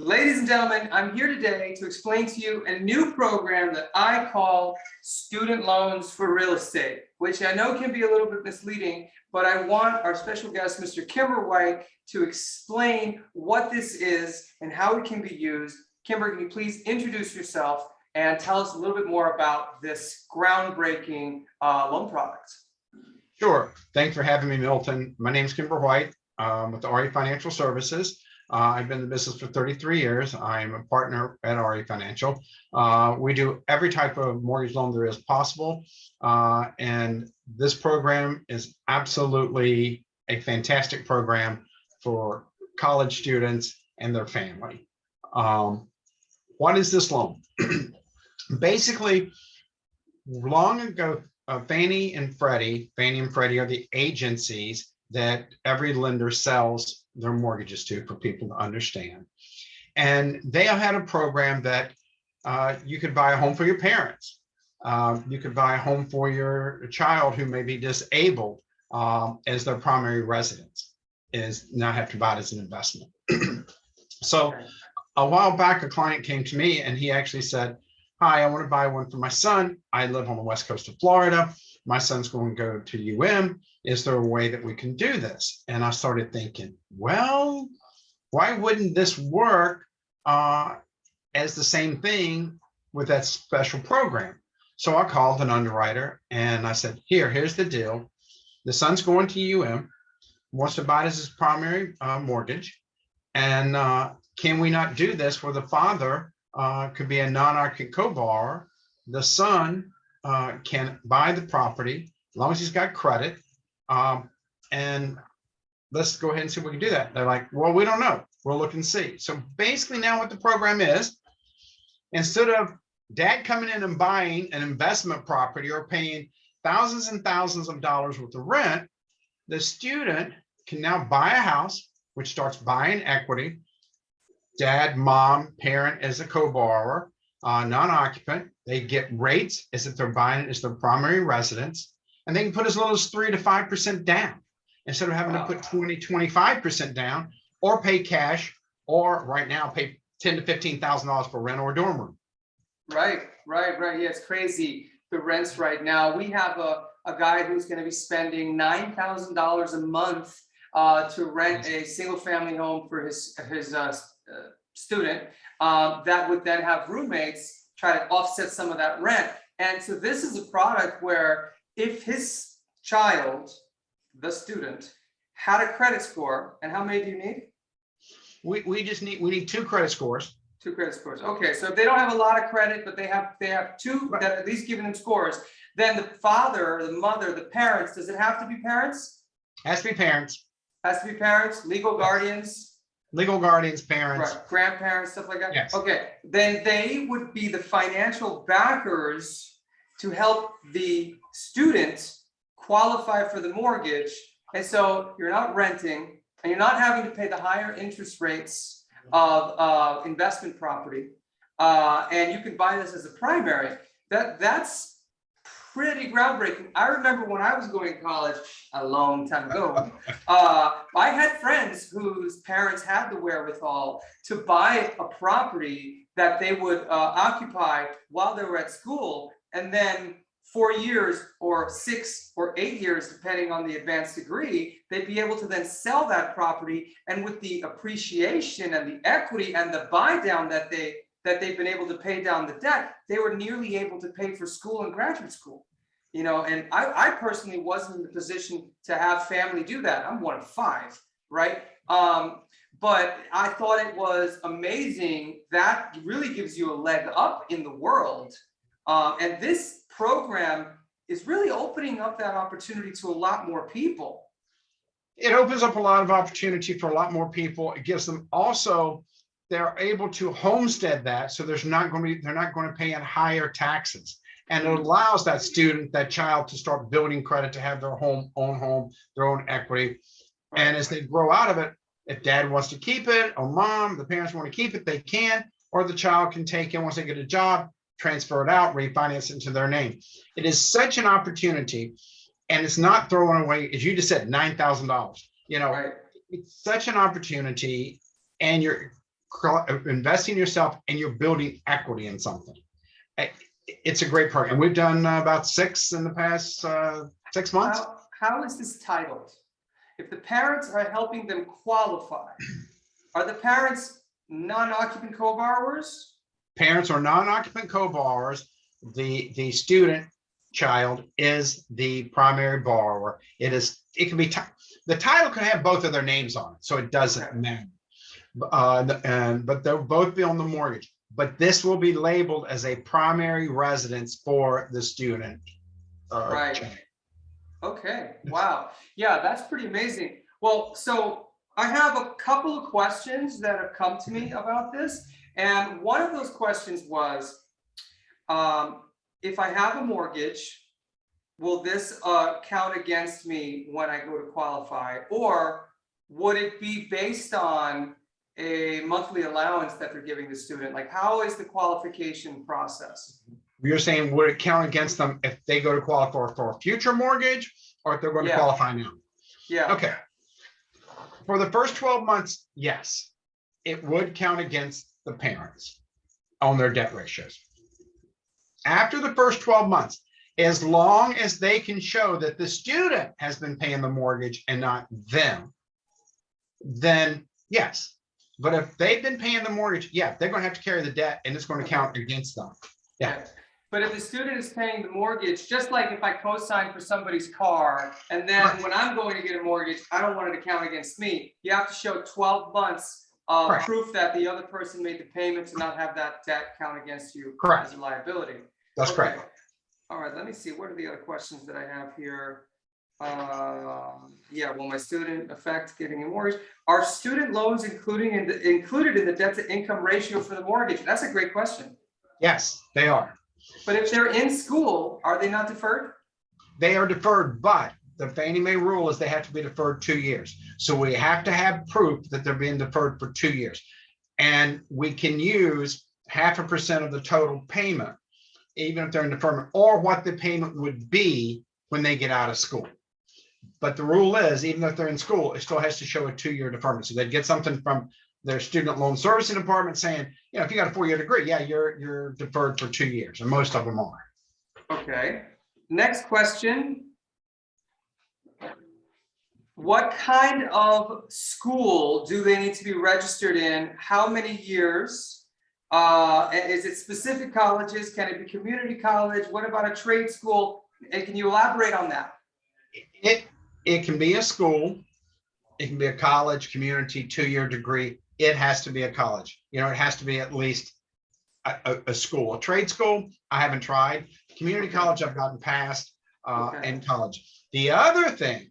Ladies and gentlemen, I'm here today to explain to you a new program that I call Student Loans for Real Estate, which I know can be a little bit misleading, but I want our special guest, Mr. Kimber White, to explain what this is and how it can be used. Kimber, can you please introduce yourself and tell us a little bit more about this groundbreaking loan product? Sure. Thanks for having me, Milton. My name is Kimber White with RE Financial Services. I've been in the business for 33 years. I'm a partner at RE Financial. We do every type of mortgage loan there is possible. And this program is absolutely a fantastic program for college students and their family. What is this loan? Basically, long ago, Fannie and Freddie are the agencies that every lender sells their mortgages to, for people to understand. And they had a program that you could buy a home for your parents. You could buy a home for your child who may be disabled as their primary residence, is now have to buy it as an investment. So a while back, a client came to me and he actually said, "Hi, I want to buy one for my son. I live on the west coast of Florida. My son's going to go to UM. Is there a way that we can do this?" And I started thinking, well, why wouldn't this work as the same thing with that special program? So I called an underwriter and I said, here's the deal. The son's going to UM, wants to buy it as his primary mortgage. And can we not do this where the father could be a non-occupant co-borrower? The son can buy the property as long as he's got credit. And let's go ahead and see if we can do that. They're like, well, we don't know. We'll look and see. So basically now what the program is, instead of dad coming in and buying an investment property or paying thousands and thousands of dollars worth of rent, the student can now buy a house, which starts buying equity. Dad, mom, parent as a co-borrower, non-occupant. They get rates as if they're buying it as their primary residence. And they can put as little as 3 to 5% down instead of having to put 20, 25% down or pay cash, or right now pay $10,000 to $15,000 for rent or a dorm room. Right. Yeah, it's crazy, the rents right now. We have a guy who's going to be spending $9,000 a month to rent a single family home for his student that would then have roommates try to offset some of that rent. And so this is a product where if his child, the student, had a credit score, and how many do you need? We need 2 credit scores. 2 credit scores. Okay, so if they don't have a lot of credit, but they have 2 that at least giving them scores, then the father, the mother, the parents, does it have to be parents? Has to be parents. Has to be parents, legal guardians. Legal guardians, parents. Right, grandparents, stuff like that. Yes. Okay, then they would be the financial backers to help the student qualify for the mortgage. And so you're not renting and you're not having to pay the higher interest rates of investment property. And you can buy this as a primary. That's pretty groundbreaking. I remember when I was going to college a long time ago, I had friends whose parents had the wherewithal to buy a property that they would occupy while they were at school. And then 4 years or 6 or 8 years, depending on the advanced degree, they'd be able to then sell that property. And with the appreciation and the equity and the buy down that they've been able to pay down the debt, they were nearly able to pay for school and graduate school. You know, and I personally wasn't in the position to have family do that. I'm one of 5, right? But I thought it was amazing. That really gives you a leg up in the world. And this program is really opening up that opportunity to a lot more people. It opens up a lot of opportunity for a lot more people. It gives them also, they're able to homestead that, so they're not going to pay in higher taxes. And it allows that student, that child, to start building credit, to have their own home, their own equity. Right. And as they grow out of it, if dad wants to keep it, or mom, the parents want to keep it, they can, or the child can take it once they get a job, transfer it out, refinance it into their name. It is such an opportunity, and it's not throwing away, as you just said, $9,000. You know, right. It's such an opportunity, and investing in yourself and you're building equity in something. It's a great program. We've done about 6 in the past 6 months. How is this titled? If the parents are helping them qualify, are the parents non-occupant co-borrowers? Parents are non-occupant co-borrowers. The student child is the primary borrower. It can be, the title can have both of their names on it, so it doesn't matter. But they'll both be on the mortgage. But this will be labeled as a primary residence for the student. Right. Child. Okay. Wow. Yeah, that's pretty amazing. Well, so I have a couple of questions that have come to me about this. And one of those questions was, if I have a mortgage, will this count against me when I go to qualify? Or would it be based on a monthly allowance that they're giving the student? Like, how is the qualification process? You're saying, would it count against them if they go to qualify for a future mortgage, or if they're going to qualify now? Yeah. Okay. For the first 12 months, yes, it would count against the parents on their debt ratios. After the first 12 months, as long as they can show that the student has been paying the mortgage and not them, then yes. But if they've been paying the mortgage, yeah, they're going to have to carry the debt and it's going to count against them. Yeah. But if the student is paying the mortgage, just like if I co-sign for somebody's car, and then when I'm going to get a mortgage, I don't want it to count against me. You have to show 12 months of proof that the other person made the payment to not have that debt count against you as a liability. That's correct. All right, let me see. What are the other questions that I have here? Yeah, will my student affect getting a mortgage? Are student loans included in the debt to income ratio for the mortgage? That's a great question. Yes, they are. But if they're in school, are they not deferred? They are deferred, but the Fannie Mae rule is they have to be deferred 2 years. So we have to have proof that they're being deferred for 2 years. And we can use 0.5% of the total payment, even if they're in deferment, or what the payment would be when they get out of school. But the rule is, even if they're in school, it still has to show a 2-year deferment. So they'd get something from their student loan servicing department saying, you know, if you got a 4-year degree, yeah, you're deferred for 2 years, and most of them are. Okay. Next question. What kind of school do they need to be registered in? How many years? Is it specific colleges? Can it be community college? What about a trade school? And can you elaborate on that? It can be a school. It can be a college, community, 2-year degree. It has to be a college. You know, it has to be at least a school. A trade school, I haven't tried. Community college, I've gotten past, and college. The other thing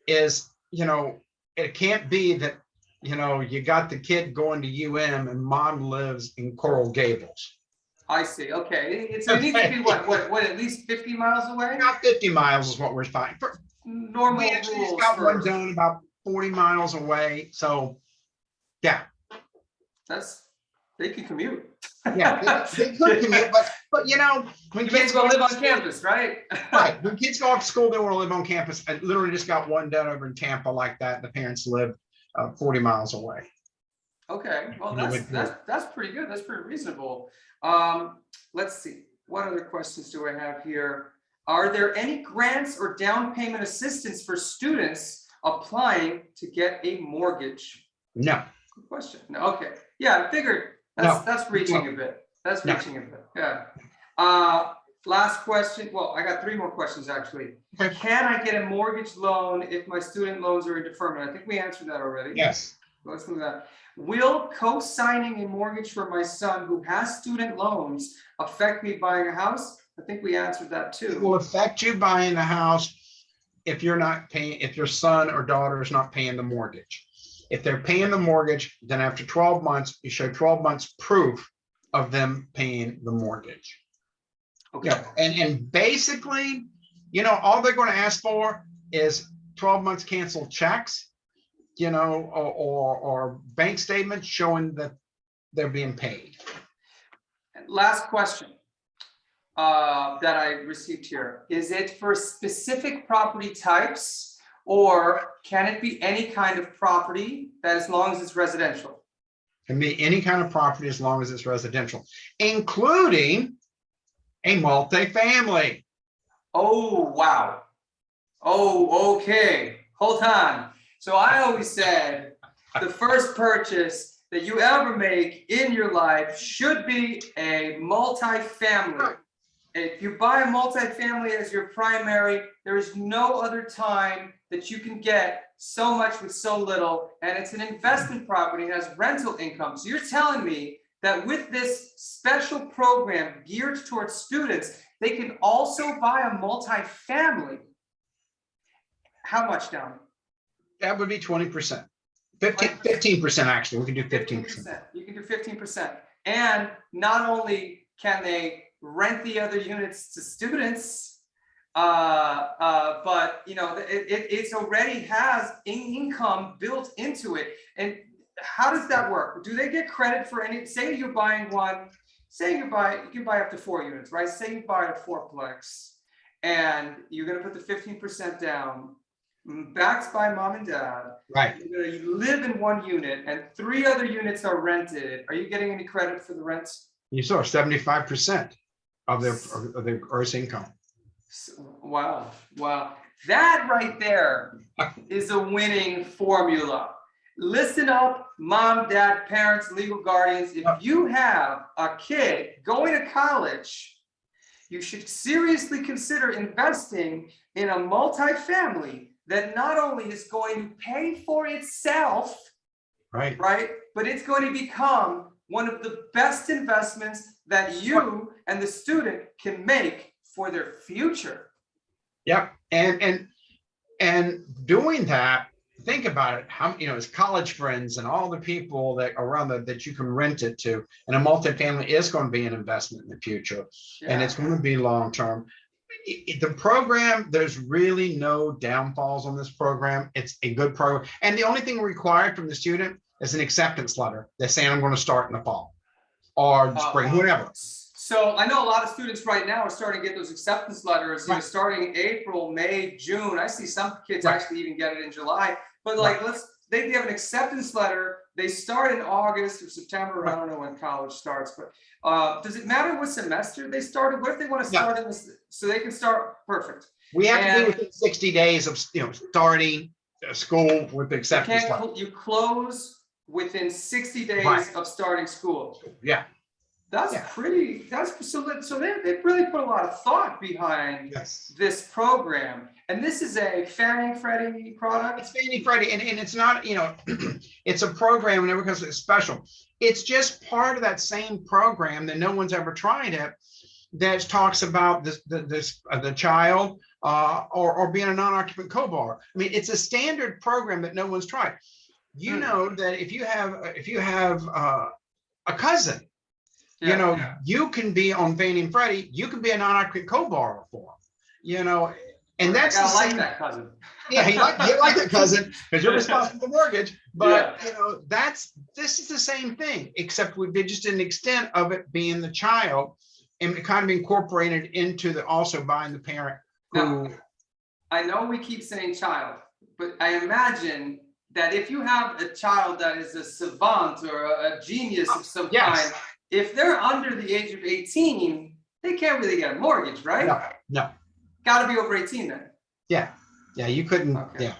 is, you know, it can't be that, you know, you got the kid going to UM and mom lives in Coral Gables. I see. Okay. It needs to be what, at least 50 miles away? About 50 miles is what we're finding. Normal we actually rules. Just got one done about 40 miles away. So, yeah. They can commute. Yeah, they could commute, but you know, when kids go live on campus, right? Right. When kids go off to school, they want to live on campus. I literally just got one done over in Tampa like that. The parents live 40 miles away. Okay, well, that's pretty good. That's pretty reasonable. Let's see. What other questions do I have here? Are there any grants or down payment assistance for students applying to get a mortgage? No. Good question. No. Okay. Yeah, I figured that's reaching a bit. That's reaching a bit. Yeah. Last question. Well, I got 3 more questions actually. Okay. Can I get a mortgage loan if my student loans are in deferment? I think we answered that already. Yes. Let's do that. Will co-signing a mortgage for my son who has student loans affect me buying a house? I think we answered that too. It will affect you buying a house if you're not paying, if your son or daughter is not paying the mortgage. If they're paying the mortgage, then after 12 months, you show 12 months proof of them paying the mortgage. Okay. Yeah, and basically, you know, all they're going to ask for is 12 months canceled checks, you know, or bank statements showing that they're being paid. Last question that I received here. Is it for specific property types, or can it be any kind of property that as long as it's residential? Can be any kind of property as long as it's residential, including a multifamily. Oh, wow. Oh, okay. Hold on. So I always said the first purchase that you ever make in your life should be a multifamily. If you buy a multifamily as your primary, there is no other time that you can get so much with so little. And it's an investment property, it has rental income. So you're telling me that with this special program geared towards students, they can also buy a multifamily. How much down? That would be 20%. 15% actually. We can do 15%. You can do 15%. And not only can they rent the other units to students, but you know, it's already has income built into it. And how does that work? Do they get credit for any, say you're buying one, say you can buy up to 4 units, right? Say you buy a fourplex and you're gonna put the 15% down, backed by mom and dad. Right. You live in 1 unit and 3 other units are rented. Are you getting any credit for the rents? You saw 75% of their gross income. Wow. Wow. That right there is a winning formula. Listen up, mom, dad, parents, legal guardians. If you have a kid going to college, you should seriously consider investing in a multifamily that not only is going to pay for itself, right, but it's going to become one of the best investments that you and the student can make for their future. Yep. And doing that, think about it, how, you know, as college friends and all the people that around that you can rent it to, and a multifamily is going to be an investment in the future, and it's going to be long term. The program, there's really no downfalls on this program. It's a good program, and the only thing required from the student is an acceptance letter. They're saying I'm going to start in the fall or spring, whatever. So I know a lot of students right now are starting to get those acceptance letters, you know, starting April, May, June. I see some kids actually even get it in July. But like, they have an acceptance letter. They start in August or September. I don't know when college starts, but does it matter what semester they started? What if they want to start in this, so they can start? Perfect. We have to be within 60 days of, you know, starting school with the acceptance letter. You close within 60 days of starting school. Yeah. That's pretty, so they really put a lot of thought behind this program. And this is a Fannie Freddie product? It's Fannie Freddie, and it's not, you know, it's a program, never because it's special. It's just part of that same program that no one's ever tried it, that talks about the child or being a non-occupant co-borrower. I mean, it's a standard program that no one's tried. You know that if you have a cousin, you know, you can be on Fannie and Freddie, you can be a non-occupant co-borrower for them, you know, and that's the same. Like that cousin. Yeah, you like that cousin because you're responsible for the mortgage. But you know, this is the same thing, except we did just an extent of it being the child and kind of incorporated into the also buying the parent who. Now, I know we keep saying child, but I imagine that if you have a child that is a savant or a genius of some kind, if they're under the age of 18, they can't really get a mortgage, right? No. Got to be over 18 then. Yeah, you couldn't. Okay. Yeah,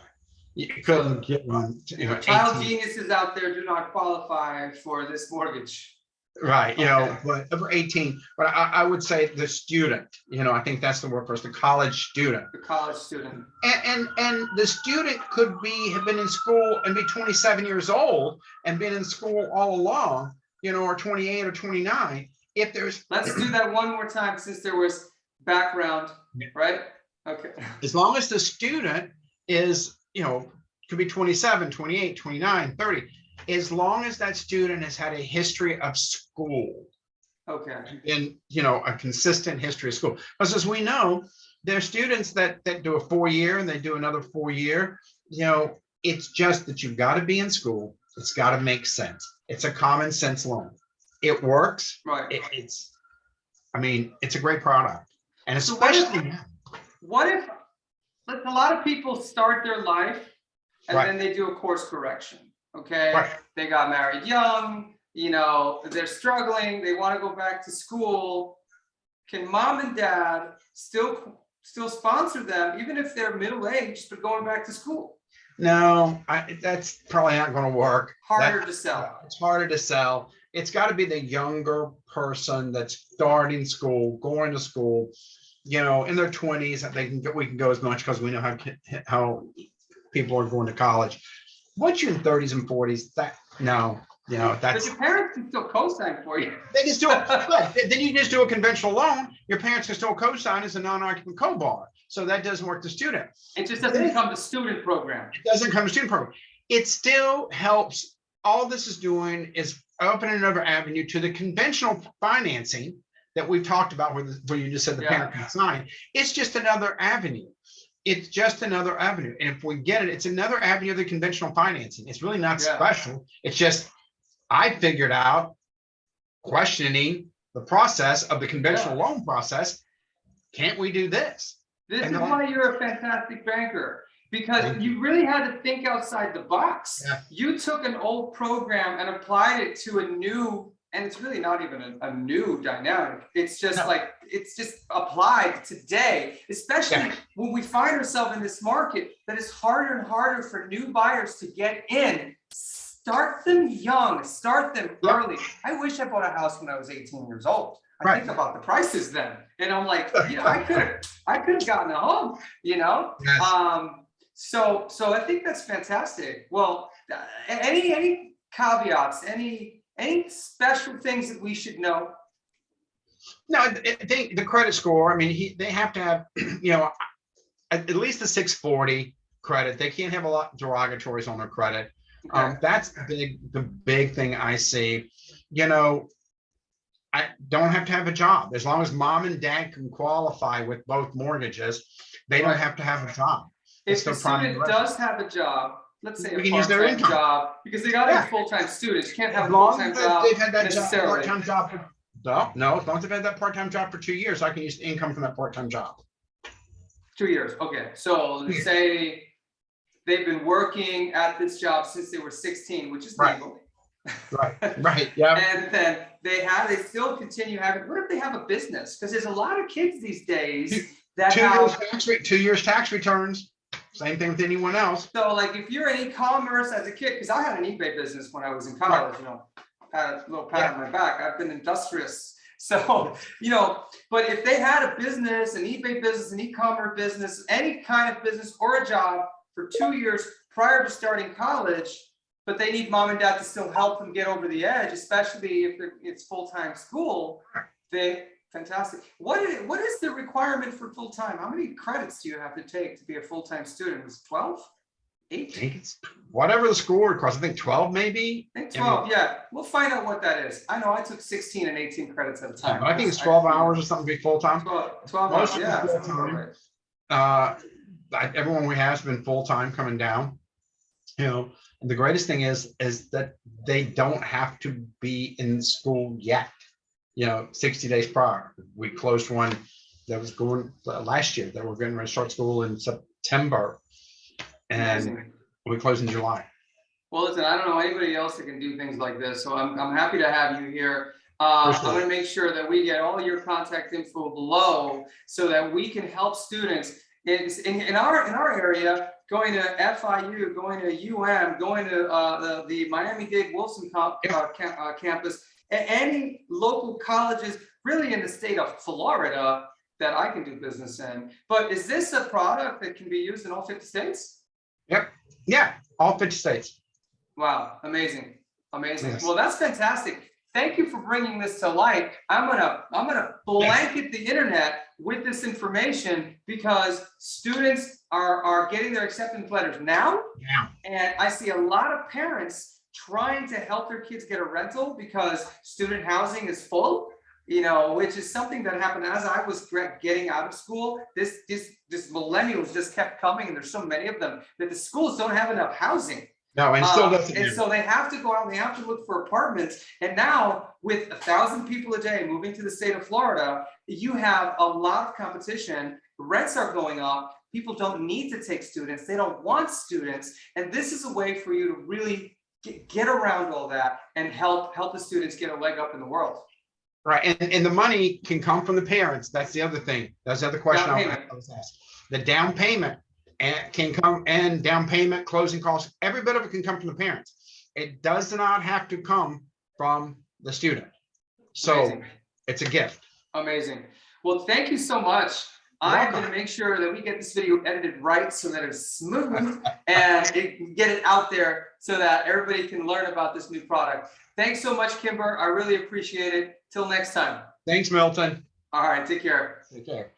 you couldn't get one. You know, child 18. Geniuses out there do not qualify for this mortgage. Right. You know, but over 18. But I would say the student. You know, I think that's the word for us. The college student. The college student. And the student could have been in school and be 27 years old and been in school all along. You know, or 28 or 29. If there's, let's do that one more time since there was background, right? Okay. As long as the student is, you know, could be 27, 28, 29, 30, as long as that student has had a history of school. Okay. And, you know, a consistent history of school. Because as we know, there are students that do a 4-year and they do another 4-year. You know, it's just that you've got to be in school. It's got to make sense. It's a common sense loan. It works. Right. It's a great product. And especially what if a lot of people start their life and then they do a course correction? Okay. Right. They got married young, they're struggling, they want to go back to school. Can mom and dad still sponsor them, even if they're middle-aged, but going back to school? No, that's probably not going to work. Harder to sell. It's harder to sell. It's got to be the younger person that's starting school, going to school, in their 20s. We can go as much because we know how people are going to college. Once you're in 30s and 40s, that's. But your parents can still co-sign for you. They can still, but then you just do a conventional loan. Your parents can still co-sign as a non-occupant co-borrower. So that doesn't work to student. It just doesn't become the student program. It doesn't come to student program. It still helps. All this is doing is opening another avenue to the conventional financing that we've talked about, where you just said the parent can sign. It's just another avenue. It's just another avenue. And if we get it, it's another avenue of the conventional financing. It's really not special. It's just, I figured out, questioning the process of the conventional loan process. Can't we do this? This is why you're a fantastic banker, because you really had to think outside the box. Yeah. You took an old program and applied it to a new, and it's really not even a new dynamic. It's just it's just applied today, especially when we find ourselves in this market that is harder and harder for new buyers to get in. Start them young, start them early. I wish I bought a house when I was 18 years old. I think about the prices then, and I'm like, I could have gotten a home, Yes. So I think that's fantastic. Well, any caveats, any special things that we should know? No, I think the credit score. I mean, they have to have, at least a 640 credit. They can't have a lot of derogatories on their credit. Okay. That's the big thing I see. I don't have to have a job. As long as mom and dad can qualify with both mortgages, they don't have to have a job. If the student does have a job, let's say a part-time job, because they got to be full-time students. You can't have a full-time job they've had that necessarily. part-time job no, as long as they've had that part-time job for 2 years, I can use the income from that part-time job. 2 years. Okay. So let's say they've been working at this job since they were 16, which is legal. Right. Yeah. And then they still continue having. What if they have a business? Because there's a lot of kids these days that have 2 years tax returns. Same thing with anyone else. So, like, if you're in e-commerce as a kid, because I had an eBay business when I was in college, had a little pat on my back. I've been industrious. So, but if they had a business, an eBay business, an e-commerce business, any kind of business or a job for 2 years prior to starting college, but they need mom and dad to still help them get over the edge, especially if it's full-time school, fantastic. What is the requirement for full-time? How many credits do you have to take to be a full-time student? Was it 12? 8? Whatever the school requires. I think 12 maybe. I think 12, yeah. We'll find out what that is. I know I took 16 and 18 credits at a time. I think it's 12 hours or something to be full-time. 12 hours, yeah. Full-time. Everyone we have has been full-time coming down. And the greatest thing is that they don't have to be in school yet. 60 days prior. We closed one that was going last year that we're going to start school in September, and we closed in July. Well, listen, I don't know anybody else that can do things like this, so I'm happy to have you here. I'm going to make sure that we get all your contact info below so that we can help students in our area, going to FIU, going to UM, going to the Miami-Dade Wilson campus, any local colleges really in the state of Florida that I can do business in. But is this a product that can be used in all 50 states? Yep. Yeah, all 50 states. Wow, amazing. Yes. Well, that's fantastic. Thank you for bringing this to light. I'm gonna blanket the internet with this information because students are getting their acceptance letters now. And I see a lot of parents trying to help their kids get a rental because student housing is full, which is something that happened as I was getting out of school. This millennials just kept coming, and there's so many of them that the schools don't have enough housing. No, and still doesn't. And so they have to go out and they have to look for apartments. And now with 1,000 people a day moving to the state of Florida, you have a lot of competition. Rents are going up. People don't need to take students. They don't want students. And this is a way for you to really get around all that and help the students get a leg up in the world. Right, and the money can come from the parents. That's the other thing. That's the other question Down I payment. was asked. The down payment can come, and down payment, closing costs, every bit of it can come from the parents. It does not have to come from the student. So Amazing. it's a gift. Amazing. Well, thank you so much. You're I'm welcome. going to make sure that we get this video edited right so that it's smooth and get it out there so that everybody can learn about this new product. Thanks so much, Kimber. I really appreciate it. Till next time. Thanks, Milton. All right. Take care. Take care.